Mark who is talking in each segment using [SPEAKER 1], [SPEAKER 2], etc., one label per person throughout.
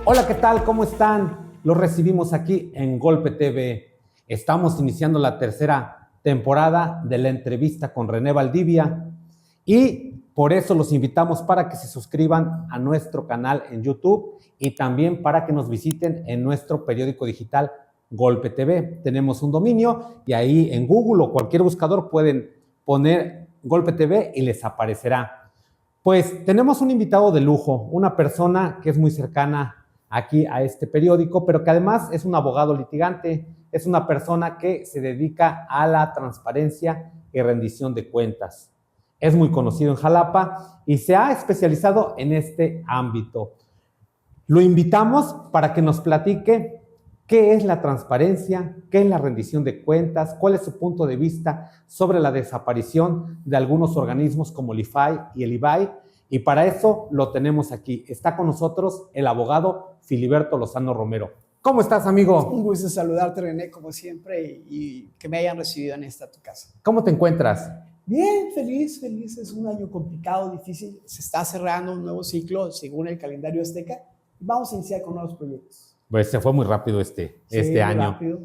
[SPEAKER 1] Hola, ¿qué tal? ¿Cómo están? Los recibimos aquí en Golpe TV. Estamos iniciando la tercera temporada de la entrevista con René Valdivia y por eso los invitamos para que se suscriban a nuestro canal en YouTube y también para que nos visiten en nuestro periódico digital Golpe TV. Tenemos un dominio y ahí en Google o cualquier buscador pueden poner Golpe TV y les aparecerá. Pues tenemos un invitado de lujo, una persona que es muy cercana aquí a este periódico, pero que además es un abogado litigante, es una persona que se dedica a la transparencia y rendición de cuentas. Es muy conocido en Jalapa y se ha especializado en este ámbito. Lo invitamos para que nos platique qué es la transparencia, qué es la rendición de cuentas, cuál es su punto de vista sobre la desaparición de algunos organismos como el IFAI y el IBAI. Y para eso lo tenemos aquí. Está con nosotros el abogado Filiberto Lozano Romero. ¿Cómo estás, amigo?
[SPEAKER 2] Un gusto saludarte, René, como siempre, y que me hayan recibido en esta tu casa.
[SPEAKER 1] ¿Cómo te encuentras?
[SPEAKER 2] Bien, feliz. Es un año complicado, difícil. Se está cerrando un nuevo ciclo según el calendario azteca. Vamos a iniciar con nuevos proyectos.
[SPEAKER 1] Pues se fue muy rápido este año.
[SPEAKER 2] Rápido.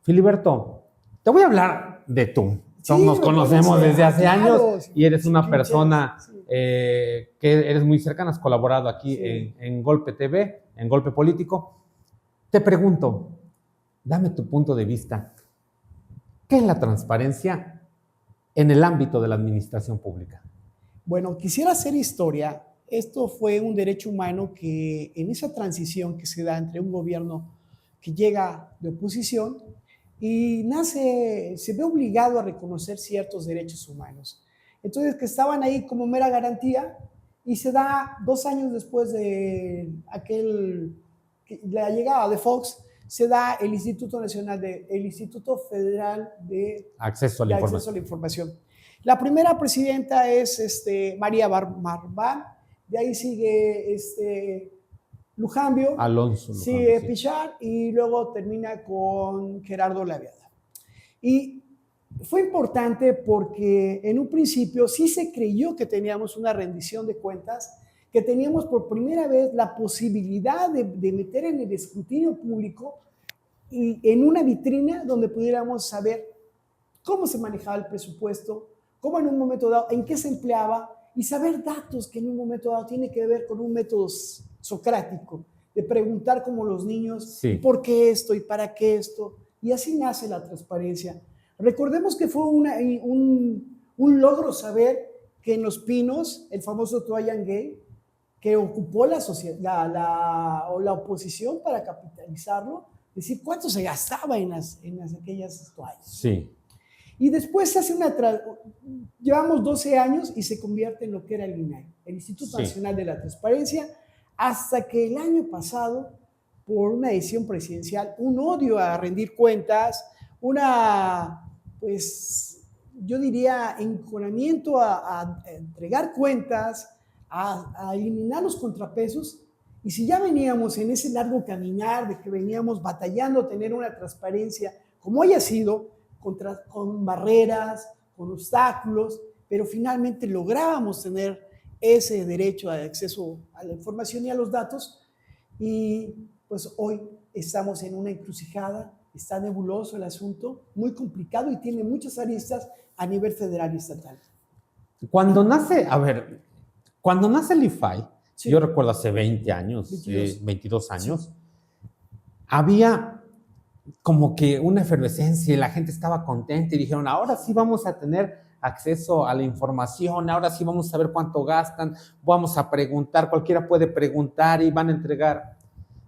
[SPEAKER 1] Filiberto, te voy a hablar de tú.
[SPEAKER 2] Sí,
[SPEAKER 1] Nos conocemos desde hace años y eres una persona
[SPEAKER 2] sí.
[SPEAKER 1] que eres muy cercana, has colaborado aquí en Golpe TV, en Golpe Político. Te pregunto, dame tu punto de vista. ¿Qué es la transparencia en el ámbito de la administración pública?
[SPEAKER 2] Bueno, quisiera hacer historia. Esto fue un derecho humano que en esa transición que se da entre un gobierno que llega de oposición y se ve obligado a reconocer ciertos derechos humanos. Entonces, que estaban ahí como mera garantía y se da 2 años después de la llegada de Fox, se da el Instituto Federal de
[SPEAKER 1] Acceso a la
[SPEAKER 2] Información. La primera presidenta es María Marván, de ahí sigue Lujambio,
[SPEAKER 1] Alonso
[SPEAKER 2] sigue Pichar y luego termina con Gerardo Laviada. Y fue importante porque en un principio sí se creyó que teníamos una rendición de cuentas, que teníamos por primera vez la posibilidad de meter en el escrutinio público y en una vitrina donde pudiéramos saber cómo se manejaba el presupuesto, cómo en un momento dado, en qué se empleaba, y saber datos que en un momento dado tiene que ver con un método socrático, de preguntar como los niños, ¿por qué esto y para qué esto? Y así nace la transparencia. Recordemos que fue un logro saber que en Los Pinos, el famoso Troyan Gate, que ocupó la oposición para capitalizarlo, decir cuánto se gastaba en aquellas toallas.
[SPEAKER 1] Sí.
[SPEAKER 2] Y después se hace llevamos 12 años y se convierte en lo que era el INAI, el Instituto Nacional de la Transparencia, hasta que el año pasado, por una decisión presidencial, un odio a rendir cuentas, yo diría, enconamiento a entregar cuentas, a eliminar los contrapesos. Y si ya veníamos en ese largo caminar de que veníamos batallando a tener una transparencia, como haya sido, con barreras, con obstáculos, pero finalmente lográbamos tener ese derecho de acceso a la información y a los datos, y pues hoy estamos en una encrucijada, está nebuloso el asunto, muy complicado y tiene muchas aristas a nivel federal y estatal.
[SPEAKER 1] Cuando nace el IFAI, yo recuerdo hace 20 años, 22 años, había como que una efervescencia y la gente estaba contenta y dijeron, ahora sí vamos a tener acceso a la información, ahora sí vamos a saber cuánto gastan, vamos a preguntar, cualquiera puede preguntar y van a entregar.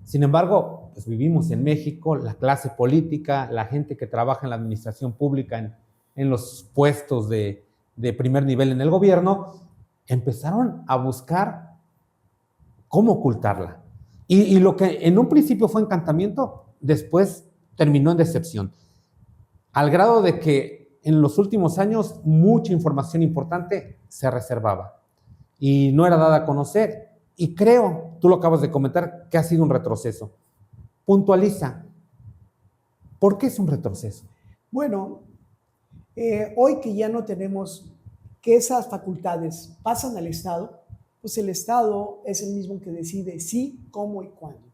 [SPEAKER 1] Sin embargo, pues vivimos en México, la clase política, la gente que trabaja en la administración pública, en los puestos de primer nivel en el gobierno, empezaron a buscar cómo ocultarla. Y lo que en un principio fue encantamiento, después terminó en decepción, al grado de que en los últimos años mucha información importante se reservaba y no era dada a conocer. Y creo, tú lo acabas de comentar, que ha sido un retroceso. Puntualiza, ¿por qué es un retroceso?
[SPEAKER 2] Bueno, hoy que ya no tenemos que esas facultades pasan al Estado, pues el Estado es el mismo que decide sí, cómo y cuándo.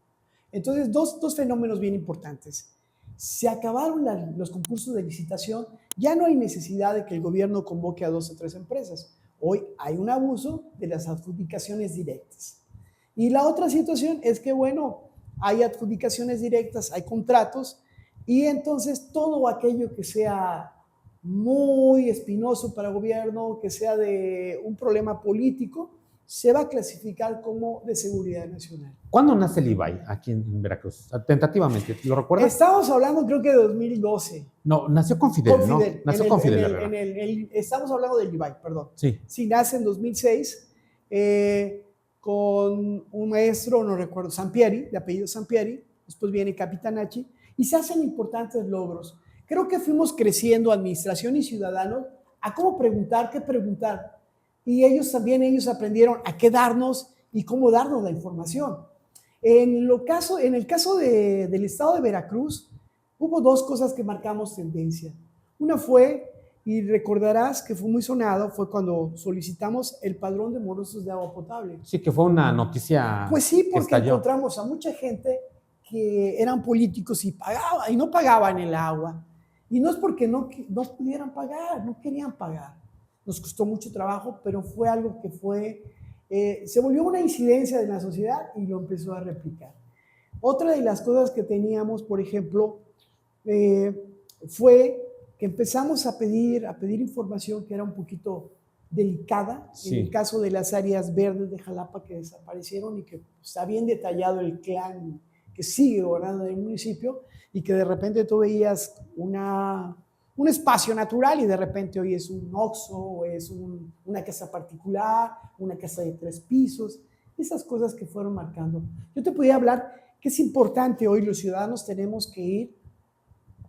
[SPEAKER 2] Entonces, dos fenómenos bien importantes. Se acabaron los concursos de licitación, ya no hay necesidad de que el gobierno convoque a 2 o 3 empresas. Hoy hay un abuso de las adjudicaciones directas. Y la otra situación es que, bueno, hay adjudicaciones directas, hay contratos, y entonces todo aquello que sea muy espinoso para el gobierno, que sea de un problema político, se va a clasificar como de seguridad nacional.
[SPEAKER 1] ¿Cuándo nace el IBAI aquí en Veracruz? Tentativamente, ¿lo recuerdas?
[SPEAKER 2] Estamos hablando creo que de 2012.
[SPEAKER 1] No, nació con Fidel, ¿no? Nació con Fidel Herrera.
[SPEAKER 2] Estamos hablando del IBAI, perdón.
[SPEAKER 1] Sí.
[SPEAKER 2] Sí, nace en 2006 con un maestro, no recuerdo, Sampieri, de apellido Sampieri, después viene Capitanacci, y se hacen importantes logros. Creo que fuimos creciendo, administración y ciudadanos, a cómo preguntar, qué preguntar. Y ellos aprendieron a qué darnos y cómo darnos la información. En el caso del estado de Veracruz, hubo 2 cosas que marcamos tendencia. Una fue, y recordarás que fue muy sonado, fue cuando solicitamos el padrón de morosos de agua potable.
[SPEAKER 1] Sí, que fue una noticia.
[SPEAKER 2] Pues sí, porque encontramos a mucha gente que eran políticos y no pagaban el agua. Y no es porque no pudieran pagar, no querían pagar. Nos costó mucho trabajo, pero fue algo que se volvió una incidencia de la sociedad y lo empezó a replicar. Otra de las cosas que teníamos, por ejemplo, fue que empezamos a pedir información que era un poquito delicada, sí, en el caso de las áreas verdes de Jalapa que desaparecieron y que está bien detallado el clan que sigue gobernando en el municipio, y que de repente tú veías un espacio natural y de repente hoy es un Oxxo, o es una casa particular, una casa de 3 pisos, esas cosas que fueron marcando. Yo te podía hablar que es importante hoy los ciudadanos tenemos que ir,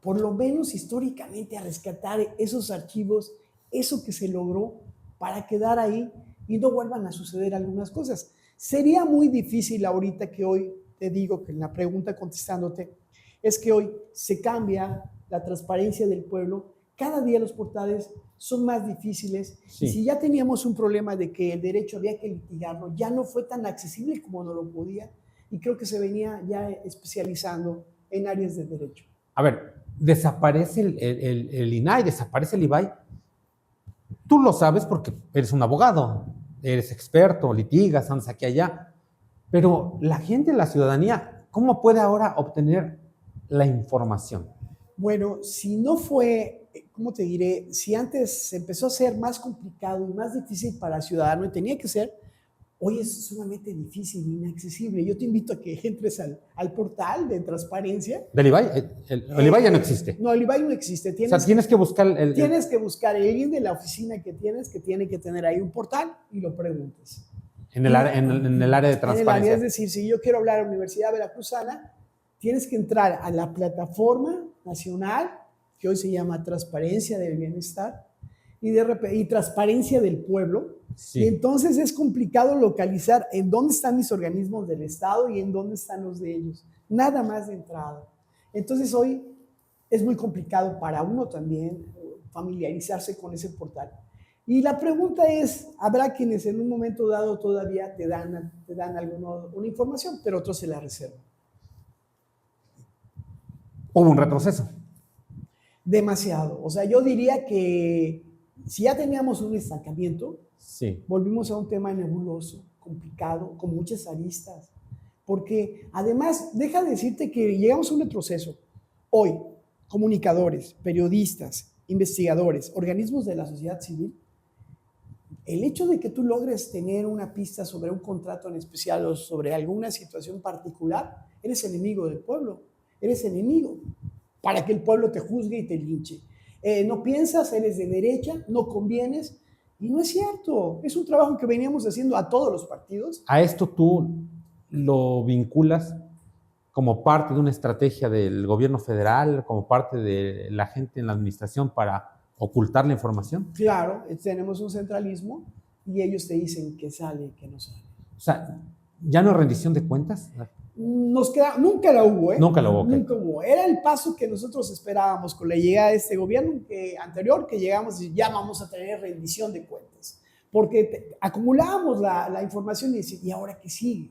[SPEAKER 2] por lo menos históricamente, a rescatar esos archivos, eso que se logró, para quedar ahí y no vuelvan a suceder algunas cosas. Sería muy difícil ahorita que hoy, te digo que en la pregunta contestándote, es que hoy se cambia la transparencia del pueblo, cada día los portales son más difíciles, sí, y si ya teníamos un problema de que el derecho había que litigarlo, ya no fue tan accesible como no lo podía, y creo que se venía ya especializando en áreas de derecho.
[SPEAKER 1] A ver, desaparece el INAI, desaparece el IBAI. Tú lo sabes porque eres un abogado, eres experto, litigas, andas aquí allá, pero la gente, la ciudadanía, ¿cómo puede ahora obtener la información?
[SPEAKER 2] Bueno, si no fue, ¿cómo te diré? Si antes se empezó a ser más complicado y más difícil para el ciudadano y tenía que ser, hoy es sumamente difícil e inaccesible. Yo te invito a que entres al portal de transparencia.
[SPEAKER 1] ¿Del IBAI? El IBAI ya no existe.
[SPEAKER 2] No, el IBAI no existe.
[SPEAKER 1] Tienes que buscar
[SPEAKER 2] Tienes que buscar el link de la oficina que tiene que tener ahí un portal y lo preguntas.
[SPEAKER 1] En el área de transparencia. En el área,
[SPEAKER 2] es decir, si yo quiero hablar a la Universidad Veracruzana, tienes que entrar a la plataforma nacional, que hoy se llama Transparencia del Bienestar, y Transparencia del Pueblo. Sí. Y entonces es complicado localizar en dónde están mis organismos del Estado y en dónde están los de ellos. Nada más de entrada. Entonces hoy es muy complicado para uno también familiarizarse con ese portal. Y la pregunta es, habrá quienes en un momento dado todavía te dan una información, pero otros se la reservan.
[SPEAKER 1] Hubo un retroceso.
[SPEAKER 2] Demasiado. O sea, yo diría que si ya teníamos un estancamiento, sí, volvimos a un tema nebuloso, complicado, con muchas aristas. Porque además, deja de decirte que llegamos a un retroceso. Hoy, comunicadores, periodistas, investigadores, organismos de la sociedad civil, el hecho de que tú logres tener una pista sobre un contrato en especial o sobre alguna situación particular, eres enemigo del pueblo, eres enemigo para que el pueblo te juzgue y te linche. No piensas, eres de derecha, no convienes, y no es cierto. Es un trabajo que veníamos haciendo a todos los partidos.
[SPEAKER 1] ¿A esto tú lo vinculas como parte de una estrategia del gobierno federal, como parte de la gente en la administración para ocultar la información?
[SPEAKER 2] Claro, tenemos un centralismo y ellos te dicen que sale y que no sale.
[SPEAKER 1] O sea, ¿ya no hay rendición de cuentas?
[SPEAKER 2] Nunca la hubo, ¿eh?
[SPEAKER 1] Nunca la hubo.
[SPEAKER 2] Nunca hubo. Era el paso que nosotros esperábamos con la llegada de este gobierno anterior, que llegamos y ya vamos a tener rendición de cuentas. Porque acumulábamos la información y decíamos, ¿y ahora qué sigue?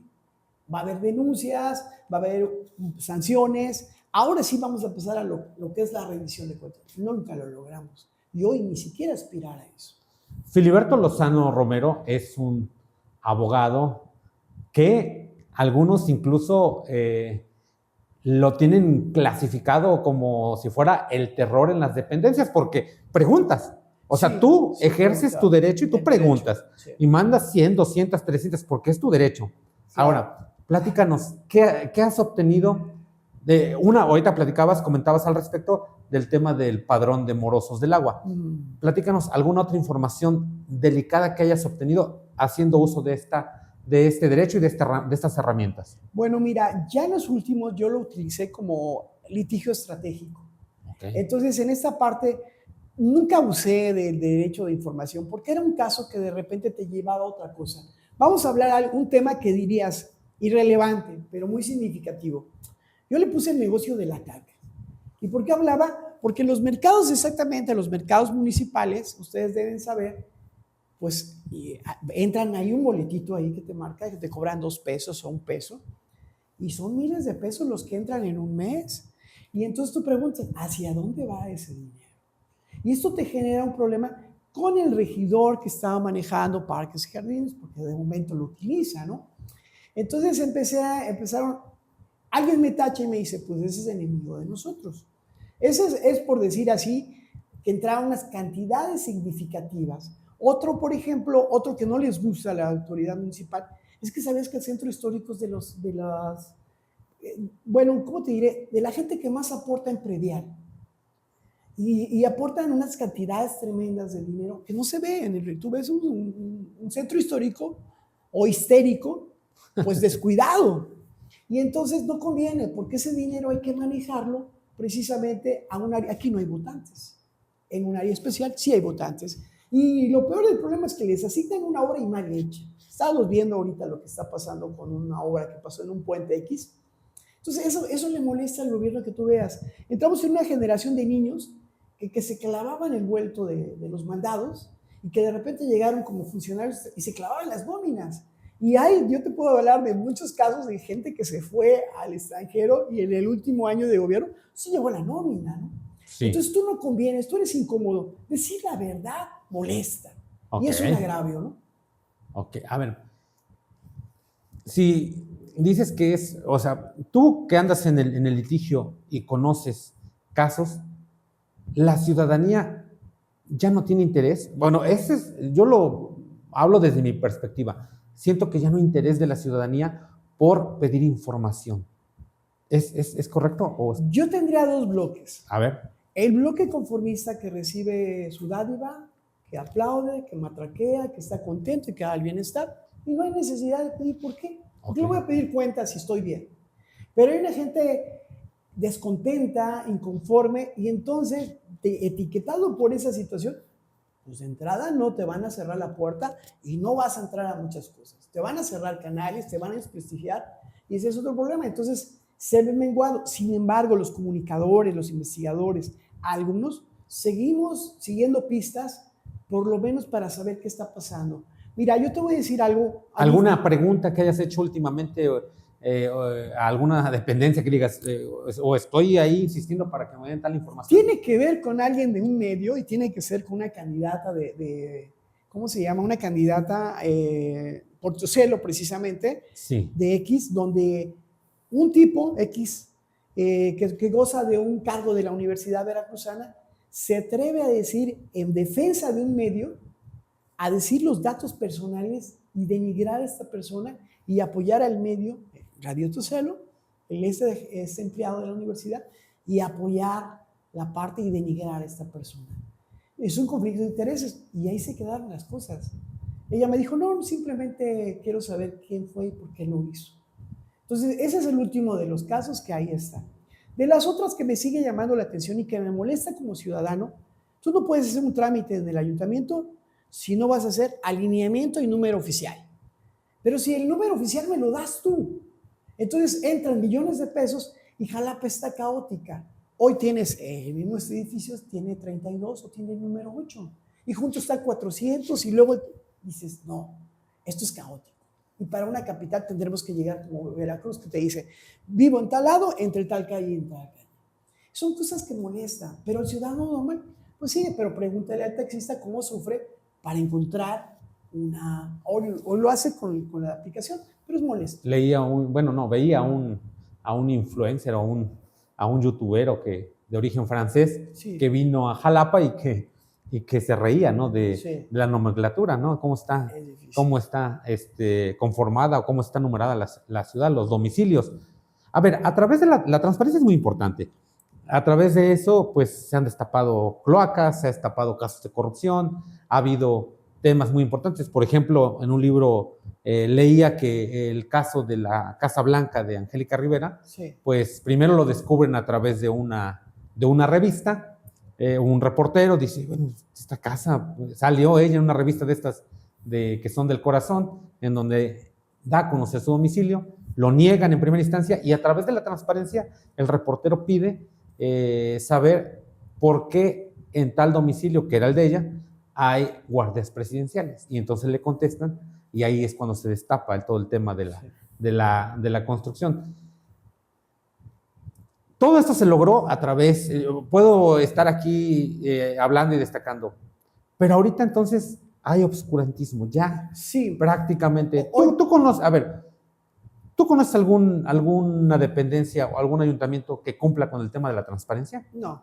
[SPEAKER 2] Va a haber denuncias, va a haber sanciones. Ahora sí vamos a pasar a lo que es la rendición de cuentas. Nunca lo logramos. Y hoy ni siquiera aspirar a eso.
[SPEAKER 1] Filiberto Lozano Romero es un abogado que algunos incluso lo tienen clasificado como si fuera el terror en las dependencias, porque preguntas. O sea,
[SPEAKER 2] Sí,
[SPEAKER 1] tú
[SPEAKER 2] sí,
[SPEAKER 1] ejerces tu derecho y tú
[SPEAKER 2] el
[SPEAKER 1] preguntas.
[SPEAKER 2] derecho, sí.
[SPEAKER 1] Y mandas 100, 200, 300, porque es tu derecho.
[SPEAKER 2] Claro.
[SPEAKER 1] Ahora, platícanos, ¿qué has obtenido de una? Ahorita platicabas, comentabas al respecto del tema del padrón de morosos del agua. Platícanos alguna otra información delicada que hayas obtenido haciendo uso de este derecho y de estas herramientas.
[SPEAKER 2] Bueno, mira, ya en los últimos yo lo utilicé como litigio estratégico.
[SPEAKER 1] Okay.
[SPEAKER 2] Entonces, en esta parte nunca abusé del derecho de información porque era un caso que de repente te llevaba a otra cosa. Vamos a hablar de un tema que dirías irrelevante, pero muy significativo. Yo le puse el negocio de la caca. ¿Y por qué hablaba? Porque los mercados, exactamente, los mercados municipales, ustedes deben saber, pues entran, hay un boletito ahí que te marca, que te cobran 2 pesos o 1 peso, y son miles de pesos los que entran en un mes. Y entonces tú preguntas, ¿hacia dónde va ese dinero? Y esto te genera un problema con el regidor que estaba manejando parques y jardines, porque de momento lo utiliza, ¿no? Entonces empezaron, alguien me tacha y me dice, pues ese es enemigo de nosotros. Ese es por decir así, que entraron unas cantidades significativas. Otro, por ejemplo, otro que no les gusta a la autoridad municipal, es que sabías que el centro histórico es bueno, ¿cómo te diré? De la gente que más aporta en predial. Y aportan unas cantidades tremendas de dinero que no se ve en el. Tú ves un centro histórico o histérico, pues descuidado. Y entonces no conviene, porque ese dinero hay que manejarlo precisamente a un área. Aquí no hay votantes. En un área especial sí hay votantes. Y lo peor del problema es que les asignan una obra y mal hecha. Estamos viendo ahorita lo que está pasando con una obra que pasó en un puente X. Entonces eso le molesta al gobierno que tú veas. Entramos en una generación de niños que se clavaban el vuelto de los mandados y que de repente llegaron como funcionarios y se clavaban las nóminas. Y yo te puedo hablar de muchos casos de gente que se fue al extranjero y en el último año de gobierno sí llegó la nómina, ¿no?
[SPEAKER 1] Sí.
[SPEAKER 2] Entonces tú no convienes, tú eres incómodo. Decir la verdad molesta. Okay. Y es un agravio, ¿no?
[SPEAKER 1] Ok, a ver. Si dices que es, o sea, tú que andas en el litigio y conoces casos, la ciudadanía ya no tiene interés. Bueno, yo lo hablo desde mi perspectiva. Siento que ya no hay interés de la ciudadanía por pedir información. ¿Es correcto?
[SPEAKER 2] Yo tendría 2 bloques.
[SPEAKER 1] A ver.
[SPEAKER 2] El bloque conformista que recibe su dádiva, que aplaude, que matraquea, que está contento y que da el bienestar. Y no hay necesidad de pedir por qué. Okay. Yo voy a pedir cuentas si estoy bien. Pero hay una gente descontenta, inconforme, y entonces, etiquetado por esa situación, pues de entrada no te van a cerrar la puerta y no vas a entrar a muchas cosas. Te van a cerrar canales, te van a desprestigiar, y ese es otro problema. Entonces, se ve menguado. Sin embargo, los comunicadores, los investigadores, algunos, seguimos siguiendo pistas, por lo menos para saber qué está pasando. Mira, yo te voy a decir algo.
[SPEAKER 1] ¿Alguna pregunta que hayas hecho últimamente a alguna dependencia que digas, o estoy ahí insistiendo para que me den tal información?
[SPEAKER 2] Tiene que ver con alguien de un medio y tiene que ser con una candidata ¿cómo se llama? Una candidata Portocelo, precisamente,
[SPEAKER 1] sí.
[SPEAKER 2] De X, donde un tipo X que goza de un cargo de la Universidad Veracruzana se atreve a decir en defensa de un medio, a decir los datos personales y denigrar a esta persona y apoyar al medio, Radio Tocelo, este empleado de la universidad, y apoyar la parte y denigrar a esta persona. Es un conflicto de intereses y ahí se quedaron las cosas. Ella me dijo, no, simplemente quiero saber quién fue y por qué lo hizo. Entonces, ese es el último de los casos que ahí está. De las otras que me sigue llamando la atención y que me molesta como ciudadano, tú no puedes hacer un trámite en el ayuntamiento si no vas a hacer alineamiento y número oficial. Pero si el número oficial me lo das tú, entonces entran millones de pesos y Jalapa está caótica. Hoy tienes, el mismo edificio tiene 32 o tiene el número 8 y juntos está 400 y luego dices, no, esto es caótico. Y para una capital tendremos que llegar como Veracruz, que te dice, vivo en tal lado, entre tal calle y en tal calle. Son cosas que molestan, pero el ciudadano normal, pues sí, pero pregúntale al taxista cómo sufre para encontrar o lo hace con la aplicación, pero es molesto.
[SPEAKER 1] Veía a un influencer o a un youtubero de origen francés
[SPEAKER 2] Sí.
[SPEAKER 1] que vino a Jalapa y que se reía, ¿no?
[SPEAKER 2] Sí.
[SPEAKER 1] De la nomenclatura, ¿no? Cómo está conformada o cómo está numerada la ciudad, los domicilios. A ver, a través de la transparencia es muy importante. A través de eso, pues se han destapado cloacas, se han destapado casos de corrupción, ha habido temas muy importantes. Por ejemplo, en un libro leía que el caso de la Casa Blanca de Angélica Rivera,
[SPEAKER 2] Sí.
[SPEAKER 1] pues primero lo descubren a través de una revista. Un reportero dice, bueno, esta casa, salió ella en una revista de estas que son del corazón, en donde da a conocer su domicilio, lo niegan en primera instancia y a través de la transparencia el reportero pide saber por qué en tal domicilio, que era el de ella, hay guardias presidenciales. Y entonces le contestan y ahí es cuando se destapa todo el tema de la construcción. Todo esto se logró a través, puedo estar aquí hablando y destacando, pero ahorita entonces hay obscurantismo, ya
[SPEAKER 2] sí.
[SPEAKER 1] Prácticamente. ¿Tú conoces, a ver, ¿tú conoces alguna dependencia o algún ayuntamiento que cumpla con el tema de la transparencia?
[SPEAKER 2] No.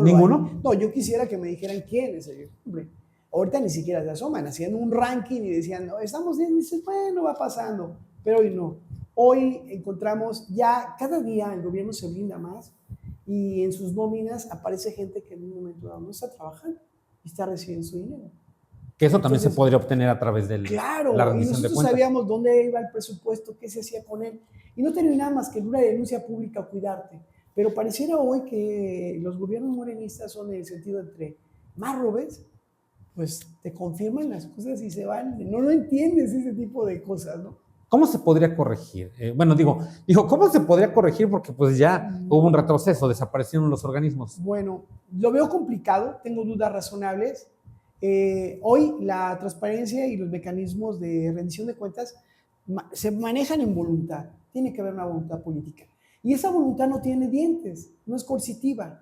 [SPEAKER 1] ¿Ninguno?
[SPEAKER 2] No, yo quisiera que me dijeran quiénes. Hombre, ahorita ni siquiera se asoman, hacían un ranking y decían, no, estamos bien, y dices, bueno, va pasando, pero hoy no. Hoy encontramos ya, cada día el gobierno se blinda más y en sus nóminas aparece gente que en un momento dado no está trabajando y está recibiendo su dinero.
[SPEAKER 1] Que eso también se podría obtener a través de
[SPEAKER 2] la
[SPEAKER 1] rendición de cuentas.
[SPEAKER 2] Y nosotros sabíamos dónde iba el presupuesto, qué se hacía con él, y no tenía nada más que una denuncia pública o cuidarte. Pero pareciera hoy que los gobiernos morenistas son en el sentido entre más robes, pues te confirman las cosas y se van. No lo entiendes ese tipo de cosas, ¿no?
[SPEAKER 1] ¿Cómo se podría corregir? Bueno, digo, ¿cómo se podría corregir? Porque pues ya hubo un retroceso, desaparecieron los organismos.
[SPEAKER 2] Bueno, lo veo complicado, tengo dudas razonables. Hoy la transparencia y los mecanismos de rendición de cuentas se manejan en voluntad. Tiene que haber una voluntad política. Y esa voluntad no tiene dientes, no es coercitiva.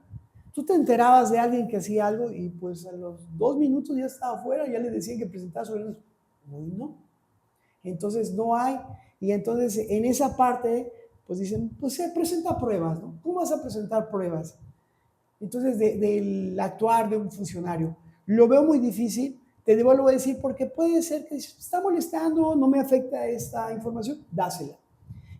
[SPEAKER 2] Tú te enterabas de alguien que hacía algo y pues a los 2 minutos ya estaba afuera, ya le decían que presentara su denuncia. Hoy no. Entonces no hay. Y entonces en esa parte, pues dicen, pues se presenta pruebas, ¿no? ¿Cómo vas a presentar pruebas? Entonces del actuar de un funcionario. Lo veo muy difícil, te vuelvo a decir, porque puede ser que está molestando, no me afecta esta información, dásela.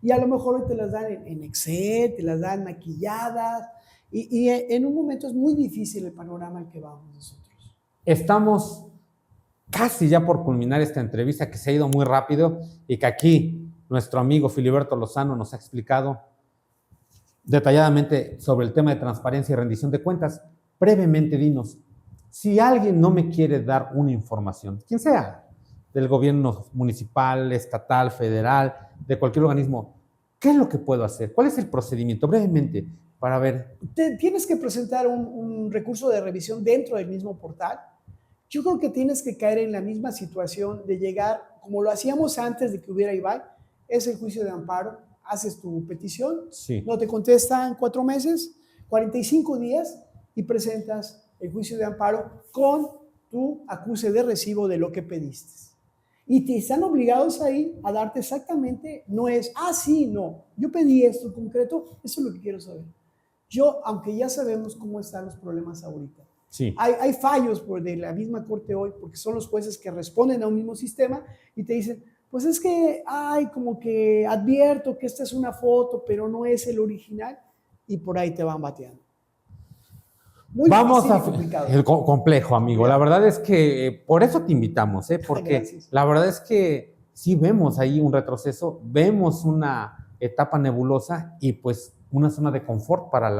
[SPEAKER 2] Y a lo mejor hoy te las dan en Excel, te las dan maquilladas, y en un momento es muy difícil el panorama al que vamos nosotros.
[SPEAKER 1] Estamos casi ya por culminar esta entrevista que se ha ido muy rápido y que aquí nuestro amigo Filiberto Lozano nos ha explicado detalladamente sobre el tema de transparencia y rendición de cuentas. Brevemente, dinos, si alguien no me quiere dar una información, quien sea, del gobierno municipal, estatal, federal, de cualquier organismo, ¿qué es lo que puedo hacer? ¿Cuál es el procedimiento? Brevemente, para ver.
[SPEAKER 2] Tienes que presentar un recurso de revisión dentro del mismo portal. Yo creo que tienes que caer en la misma situación de llegar, como lo hacíamos antes de que hubiera Ibai, es el juicio de amparo, haces tu petición,
[SPEAKER 1] sí.
[SPEAKER 2] No te contestan 4 meses, 45 días y presentas el juicio de amparo con tu acuse de recibo de lo que pediste. Y te están obligados ahí a darte exactamente, no es, sí, no, yo pedí esto en concreto, eso es lo que quiero saber. Yo, aunque ya sabemos cómo están los problemas ahorita,
[SPEAKER 1] sí.
[SPEAKER 2] hay fallos de la misma corte hoy, porque son los jueces que responden a un mismo sistema y te dicen, pues es que como que advierto que esta es una foto, pero no es el original, y por ahí te van bateando.
[SPEAKER 1] Muy complicado. Complejo, amigo. Claro. La verdad es que por eso te invitamos, porque gracias. La verdad es que sí vemos ahí un retroceso, vemos una etapa nebulosa y pues una zona de confort para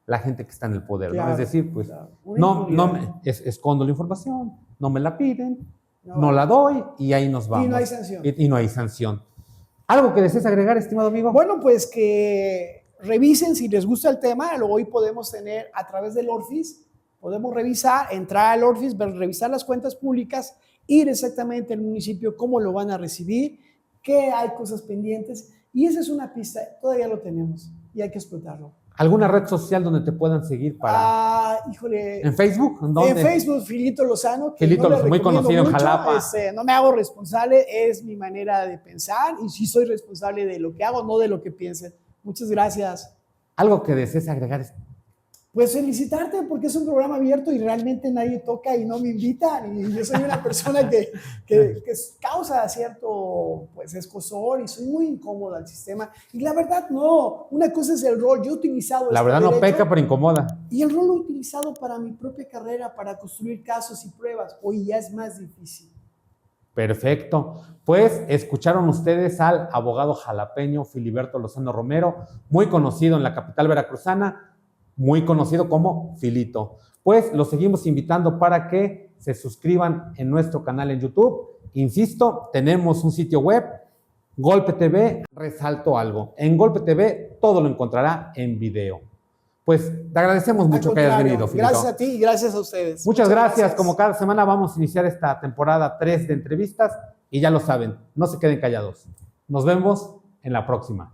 [SPEAKER 1] la gente que está en el poder, claro, ¿no? Es decir, pues claro. Escondo la información, no me la piden, no la doy y ahí nos vamos.
[SPEAKER 2] Y no hay sanción.
[SPEAKER 1] Y no hay sanción. ¿Algo que desees agregar, estimado amigo?
[SPEAKER 2] Bueno, pues que revisen si les gusta el tema. Hoy podemos tener a través del Orfis, podemos revisar, entrar al Orfis, revisar las cuentas públicas, ir exactamente al municipio, cómo lo van a recibir, qué hay cosas pendientes. Y esa es una pista, todavía lo tenemos y hay que explotarlo.
[SPEAKER 1] ¿Alguna red social donde te puedan seguir para...?
[SPEAKER 2] Híjole.
[SPEAKER 1] ¿En Facebook? ¿Dónde?
[SPEAKER 2] En Facebook, Filito Lozano. Que
[SPEAKER 1] Filito
[SPEAKER 2] no le
[SPEAKER 1] Lozano, muy
[SPEAKER 2] recomiendo
[SPEAKER 1] conocido en
[SPEAKER 2] mucho,
[SPEAKER 1] Jalapa.
[SPEAKER 2] no me hago responsable, es mi manera de pensar y sí soy responsable de lo que hago, no de lo que piensen. Muchas gracias.
[SPEAKER 1] ¿Algo que desees agregar?
[SPEAKER 2] Pues felicitarte porque es un programa abierto y realmente nadie toca y no me invitan. Y yo soy una persona que causa cierto pues, escozor y soy muy incómoda al sistema. Y la verdad no, una cosa es el rol. Yo he utilizado
[SPEAKER 1] La verdad no peca, pero incomoda.
[SPEAKER 2] Y el rol lo he utilizado para mi propia carrera, para construir casos y pruebas. Hoy ya es más difícil.
[SPEAKER 1] Perfecto. Pues escucharon ustedes al abogado jalapeño Filiberto Lozano Romero, muy conocido en la capital veracruzana, muy conocido como Filito. Pues los seguimos invitando para que se suscriban en nuestro canal en YouTube. Insisto, tenemos un sitio web, Golpe TV, resalto algo. En Golpe TV todo lo encontrará en video. Pues te agradecemos mucho que hayas venido, Filito.
[SPEAKER 2] Gracias a ti y gracias a ustedes.
[SPEAKER 1] Muchas gracias. Como cada semana vamos a iniciar esta temporada 3 de entrevistas y ya lo saben, no se queden callados. Nos vemos en la próxima.